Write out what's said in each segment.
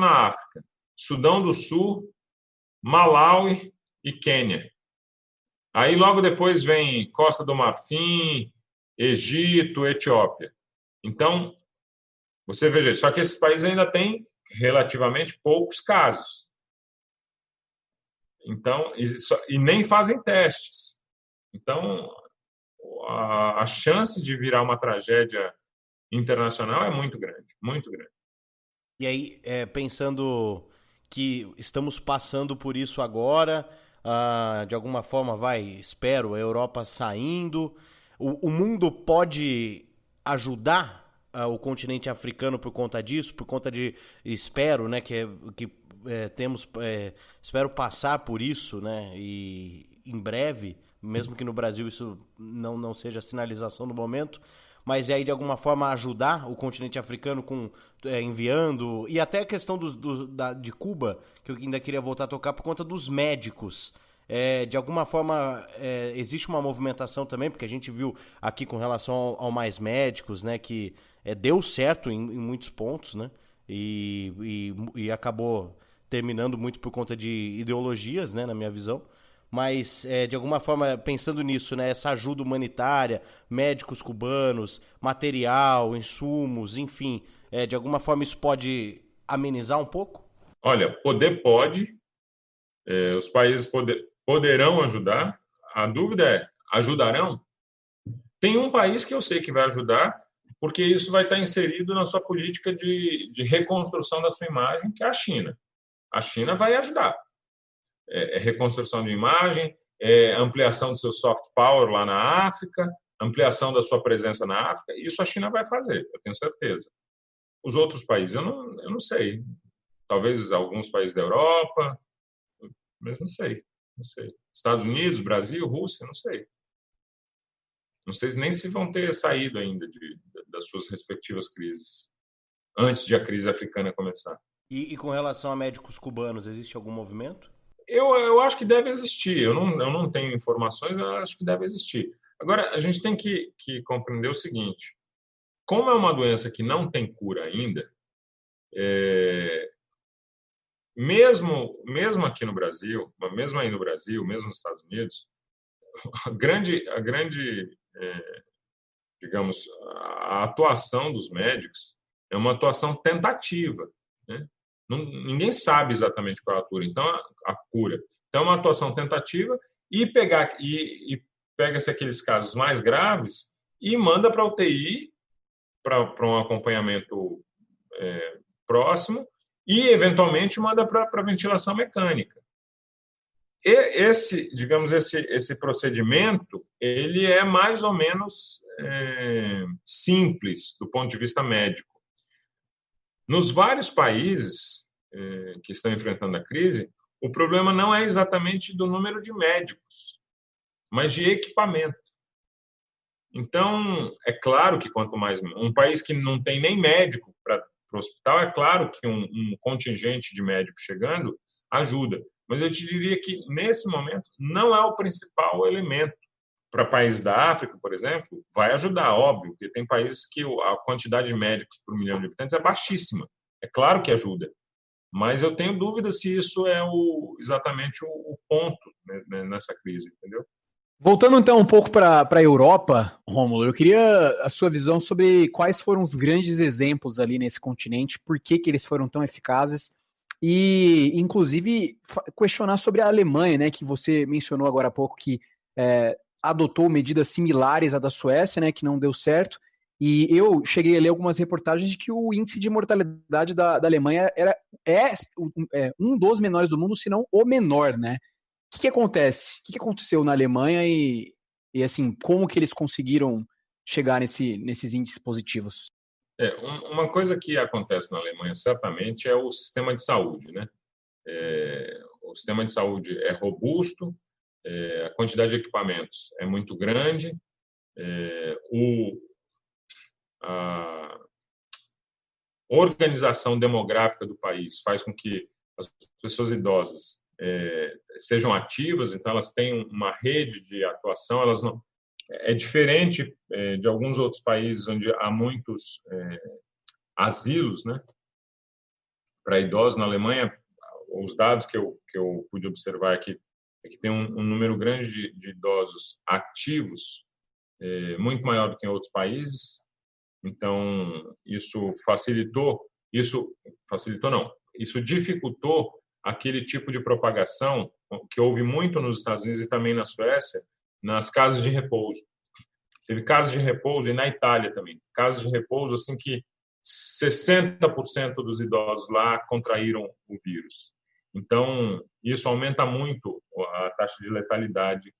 na África: Sudão do Sul, Malawi e Quênia. Aí logo depois vem Costa do Marfim, Egito, Etiópia. Então, você veja, só que esses países ainda têm relativamente poucos casos. Então, e nem fazem testes. Então, a chance de virar uma tragédia internacional é muito grande, muito grande. E aí, pensando que estamos passando por isso agora, de alguma forma espero, a Europa saindo, o mundo pode ajudar o continente africano por conta disso, por conta de, espero, né, espero passar por isso, né, e em breve, mesmo que no Brasil isso não seja sinalização no momento, mas aí de alguma forma ajudar o continente africano enviando, e até a questão de Cuba, que eu ainda queria voltar a tocar por conta dos médicos. De alguma forma existe uma movimentação também, porque a gente viu aqui com relação ao Mais Médicos, né, que deu certo em muitos pontos, né, e acabou terminando muito por conta de ideologias, né, na minha visão. Mas, de alguma forma, pensando nisso, né, essa ajuda humanitária, médicos cubanos, material, insumos, enfim, de alguma forma isso pode amenizar um pouco? Olha, pode, os países poderão ajudar. A dúvida é, ajudarão? Tem um país que eu sei que vai ajudar, porque isso vai estar inserido na sua política de reconstrução da sua imagem, que é a China. A China vai ajudar. Reconstrução de imagem, ampliação do seu soft power lá na África, ampliação da sua presença na África. Isso a China vai fazer, eu tenho certeza. Os outros países, eu não sei. Talvez alguns países da Europa, mas não sei. Estados Unidos, Brasil, Rússia, não sei. Não sei nem se vão ter saído ainda das suas respectivas crises, antes de a crise africana começar. E com relação a médicos cubanos, existe algum movimento? Eu acho que deve existir. Eu não tenho informações, eu acho que deve existir. Agora, a gente tem que compreender o seguinte: como é uma doença que não tem cura ainda, mesmo aqui no Brasil, mesmo aí no Brasil, mesmo nos Estados Unidos, a grande digamos, a atuação dos médicos é uma atuação tentativa, né? Ninguém sabe exatamente qual é a cura. Então, a cura. Então, é uma atuação tentativa e pega-se aqueles casos mais graves e manda para a UTI para um acompanhamento próximo e, eventualmente, manda para ventilação mecânica. Esse procedimento, ele é mais ou menos simples do ponto de vista médico. Nos vários países que estão enfrentando a crise, o problema não é exatamente do número de médicos, mas de equipamento. Então, é claro que quanto mais... Um país que não tem nem médico para o hospital, é claro que um contingente de médicos chegando ajuda. Mas eu te diria que, nesse momento, não é o principal elemento. Para países da África, por exemplo, vai ajudar, óbvio, porque tem países que a quantidade de médicos por 1 milhão de habitantes é baixíssima. É claro que ajuda. Mas eu tenho dúvida se isso é exatamente o ponto, né, nessa crise, entendeu? Voltando então um pouco para a Europa, Rômulo, eu queria a sua visão sobre quais foram os grandes exemplos ali nesse continente, por que eles foram tão eficazes e, inclusive, questionar sobre a Alemanha, né, que você mencionou agora há pouco, que adotou medidas similares à da Suécia, né, que não deu certo, e eu cheguei a ler algumas reportagens de que o índice de mortalidade da Alemanha é um dos menores do mundo, se não o menor, né? O que acontece? O que aconteceu na Alemanha e assim, como que eles conseguiram chegar nesses índices positivos? Uma coisa que acontece na Alemanha, certamente, é o sistema de saúde, né? O sistema de saúde é robusto, a quantidade de equipamentos é muito grande, a organização demográfica do país faz com que as pessoas idosas sejam ativas, então elas têm uma rede de atuação, elas não... É diferente de alguns outros países onde há muitos asilos, né? para idosos na Alemanha, os dados que eu pude observar aqui é que tem um número grande de idosos ativos, muito maior do que em outros países. Então, isso dificultou aquele tipo de propagação que houve muito nos Estados Unidos e também na Suécia, nas casas de repouso. Teve casas de repouso, e na Itália também, casas de repouso assim que 60% dos idosos lá contraíram o vírus. Então, isso aumenta muito a taxa de letalidade,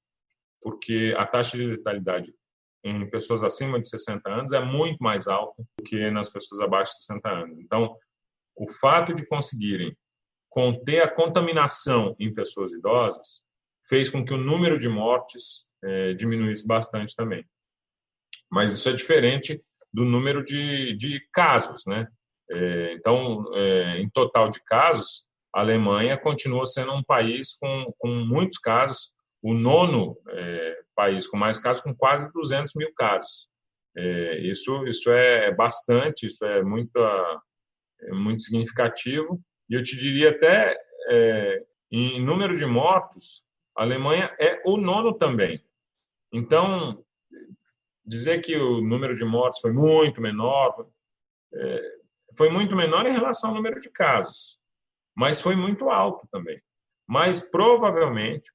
porque a taxa de letalidade em pessoas acima de 60 anos é muito mais alta do que nas pessoas abaixo de 60 anos. Então, o fato de conseguirem conter a contaminação em pessoas idosas fez com que o número de mortes diminuísse bastante também. Mas isso é diferente do número de casos, né? Então, em total de casos, a Alemanha continua sendo um país com muitos casos, o 9º país com mais casos, com quase 200 mil casos. Isso é bastante, isso é muito significativo. E eu te diria até, em número de mortos, a Alemanha é o 9º também. Então, dizer que o número de mortes foi muito menor em relação ao número de casos, mas foi muito alto também. Mas provavelmente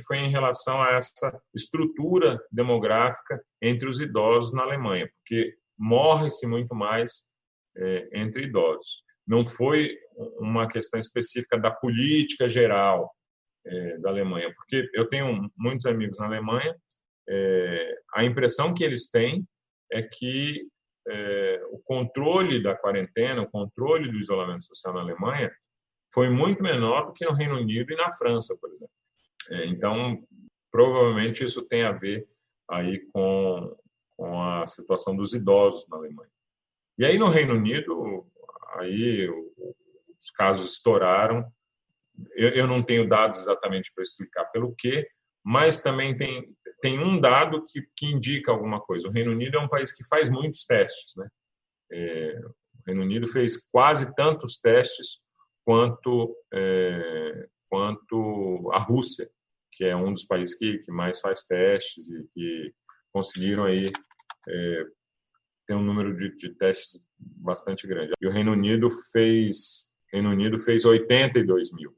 foi em relação a essa estrutura demográfica entre os idosos na Alemanha, porque morre-se muito mais entre idosos. Não foi uma questão específica da política geral da Alemanha, porque eu tenho muitos amigos na Alemanha, a impressão que eles têm é que o controle da quarentena, o controle do isolamento social na Alemanha foi muito menor do que no Reino Unido e na França, por exemplo. Então, provavelmente isso tem a ver aí com a situação dos idosos na Alemanha. E aí no Reino Unido, aí os casos estouraram. Eu não tenho dados exatamente para explicar pelo quê, mas também tem um dado que indica alguma coisa. O Reino Unido é um país que faz muitos testes, né? O Reino Unido fez quase tantos testes quanto a Rússia, que é um dos países que mais faz testes e que conseguiram aí ter um número de testes bastante grande. E o Reino Unido fez 82 mil.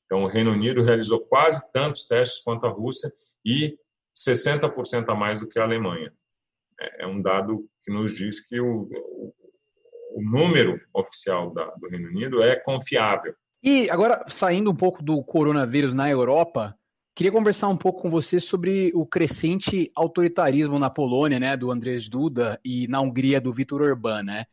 Então, o Reino Unido realizou quase tantos testes quanto a Rússia e 60% a mais do que a Alemanha. É um dado que nos diz que o número oficial do Reino Unido é confiável. E agora, saindo um pouco do coronavírus na Europa, queria conversar um pouco com você sobre o crescente autoritarismo na Polônia, né, do Andrzej Duda, e na Hungria do Viktor Orbán, né?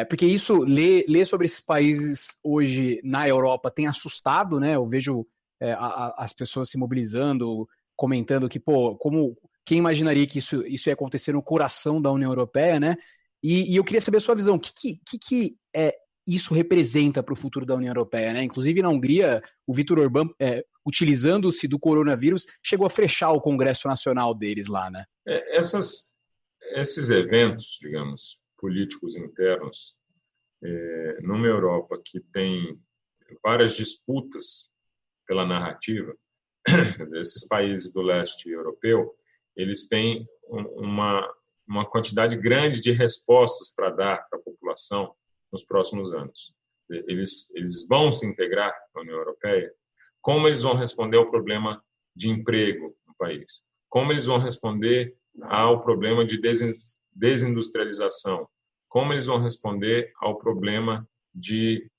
Porque isso, ler sobre esses países hoje na Europa tem assustado, né? Eu vejo as pessoas se mobilizando, comentando que, quem imaginaria que isso ia acontecer no coração da União Europeia, né? E eu queria saber a sua visão. O que isso representa para o futuro da União Europeia, né? Inclusive, na Hungria, o Viktor Orbán, utilizando-se do coronavírus, chegou a fechar o Congresso Nacional deles lá, né? Esses eventos, digamos, políticos internos, numa Europa que tem várias disputas pela narrativa, esses países do leste europeu, eles têm uma quantidade grande de respostas para dar para a população nos próximos anos. Eles vão se integrar na União Europeia? Como eles vão responder ao problema de emprego no país? Como eles vão responder ao problema de desindustrialização? Como eles vão responder ao problema de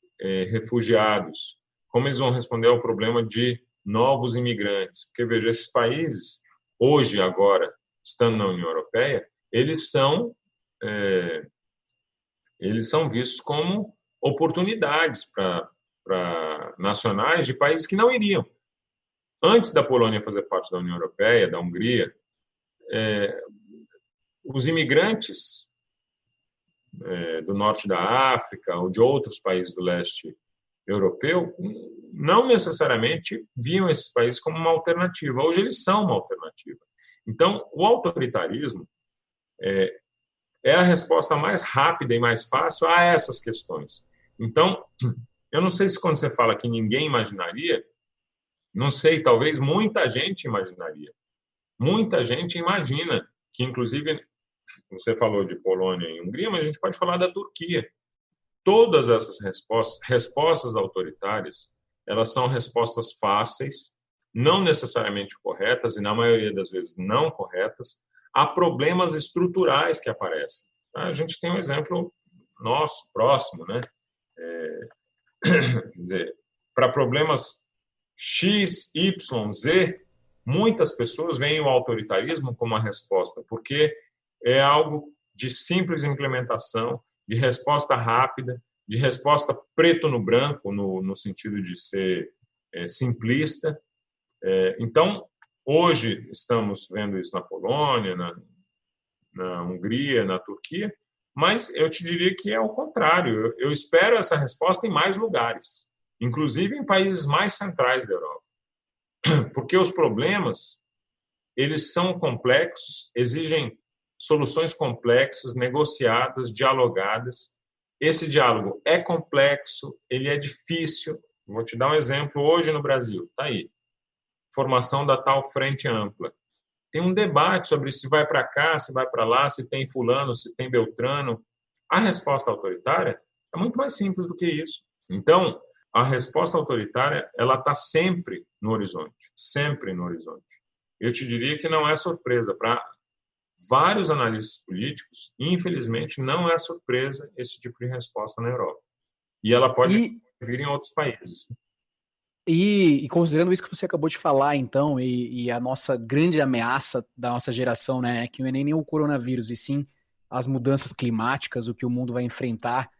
refugiados? Como eles vão responder ao problema de novos imigrantes? Porque, veja, esses países, hoje, agora, estando na União Europeia, eles são vistos como oportunidades para nacionais de países que não iriam. Antes da Polônia fazer parte da União Europeia, da Hungria, os imigrantes do norte da África ou de outros países do leste europeu não necessariamente viam esses países como uma alternativa. Hoje eles são uma alternativa. Então, o autoritarismo é a resposta mais rápida e mais fácil a essas questões. Então, eu não sei se quando você fala que ninguém imaginaria, não sei, talvez muita gente imaginaria. Muita gente imagina que, inclusive, você falou de Polônia e Hungria, mas a gente pode falar da Turquia. Todas essas respostas autoritárias, elas são respostas fáceis, não necessariamente corretas, e na maioria das vezes não corretas, a problemas estruturais que aparecem. A gente tem um exemplo nosso, próximo, né? Quer dizer, para problemas X, Y, Z, muitas pessoas veem o autoritarismo como a resposta, porque é algo de simples implementação, de resposta rápida, de resposta preto no branco, no sentido de ser simplista. Então, hoje estamos vendo isso na Polônia, na Hungria, na Turquia, mas eu te diria que é o contrário. Eu espero essa resposta em mais lugares, inclusive em países mais centrais da Europa. Porque os problemas, eles são complexos, exigem soluções complexas, negociadas, dialogadas. Esse diálogo é complexo, ele é difícil. Vou te dar um exemplo hoje no Brasil. Está aí. Formação da tal frente ampla. Tem um debate sobre se vai para cá, se vai para lá, se tem fulano, se tem beltrano. A resposta autoritária é muito mais simples do que isso. Então, a resposta autoritária, ela está sempre no horizonte, sempre no horizonte. Eu te diria que não é surpresa para vários analistas políticos, infelizmente, não é surpresa esse tipo de resposta na Europa. E ela pode vir em outros países. E considerando isso que você acabou de falar, então, e a nossa grande ameaça da nossa geração, né, que não é nem o coronavírus, e sim as mudanças climáticas, o que o mundo vai enfrentar,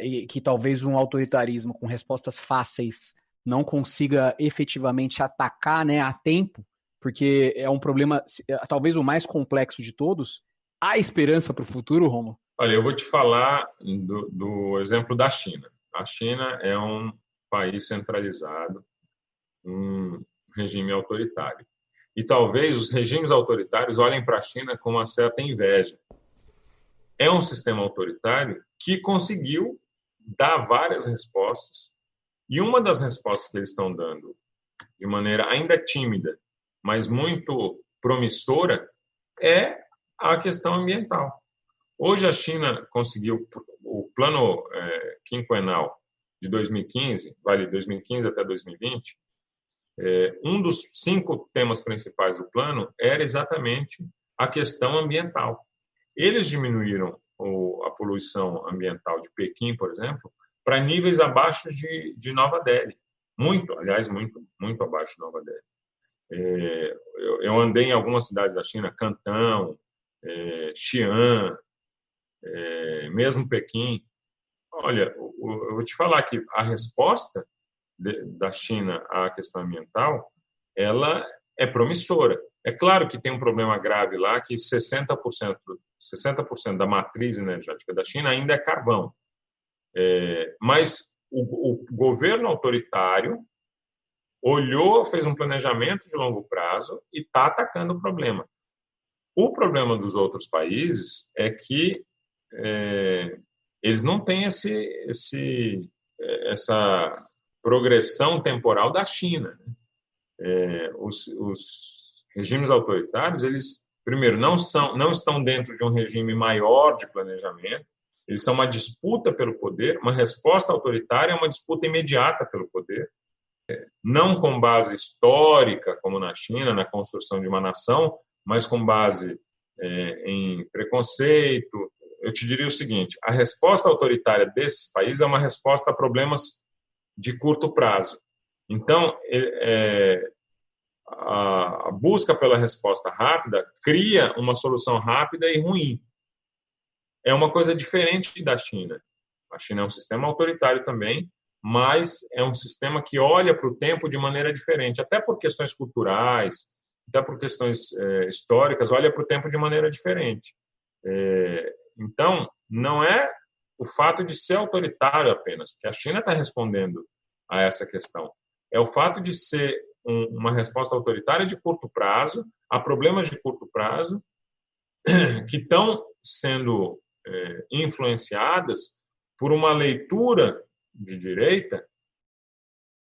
e que talvez um autoritarismo com respostas fáceis não consiga efetivamente atacar, né, a tempo, porque é um problema, talvez o mais complexo de todos. Há esperança para o futuro, Romulo? Olha, eu vou te falar do exemplo da China. A China é um país centralizado, um regime autoritário. E talvez os regimes autoritários olhem para a China com uma certa inveja. É um sistema autoritário que conseguiu dar várias respostas, e uma das respostas que eles estão dando, de maneira ainda tímida, mas muito promissora, é a questão ambiental. Hoje a China conseguiu o plano quinquenal de 2015, vale 2015 até 2020, um dos 5 temas principais do plano era exatamente a questão ambiental. Eles diminuíram a poluição ambiental de Pequim, por exemplo, para níveis abaixo de Nova Delhi. Muito, aliás, muito, muito abaixo de Nova Delhi. Eu andei em algumas cidades da China, Cantão, Xi'an, mesmo Pequim. Olha, eu vou te falar que a resposta da China à questão ambiental, ela é promissora. É claro que tem um problema grave lá, que 60% da matriz energética da China ainda é carvão. Mas o governo autoritário olhou, fez um planejamento de longo prazo e está atacando o problema. O problema dos outros países é que eles não têm essa progressão temporal da China. Os regimes autoritários, eles, primeiro, não estão dentro de um regime maior de planejamento, eles são uma disputa pelo poder, uma resposta autoritária é uma disputa imediata pelo poder, não com base histórica, como na China, na construção de uma nação, mas com base em preconceito. Eu te diria o seguinte, a resposta autoritária desses países é uma resposta a problemas de curto prazo. Então, a busca pela resposta rápida cria uma solução rápida e ruim. É uma coisa diferente da China. A China é um sistema autoritário também, mas é um sistema que olha para o tempo de maneira diferente, até por questões culturais, até por questões históricas, olha para o tempo de maneira diferente. Então, não é o fato de ser autoritário apenas, porque a China está respondendo a essa questão. É o fato de ser uma resposta autoritária de curto prazo, a problemas de curto prazo, que estão sendo influenciadas por uma leitura de direita,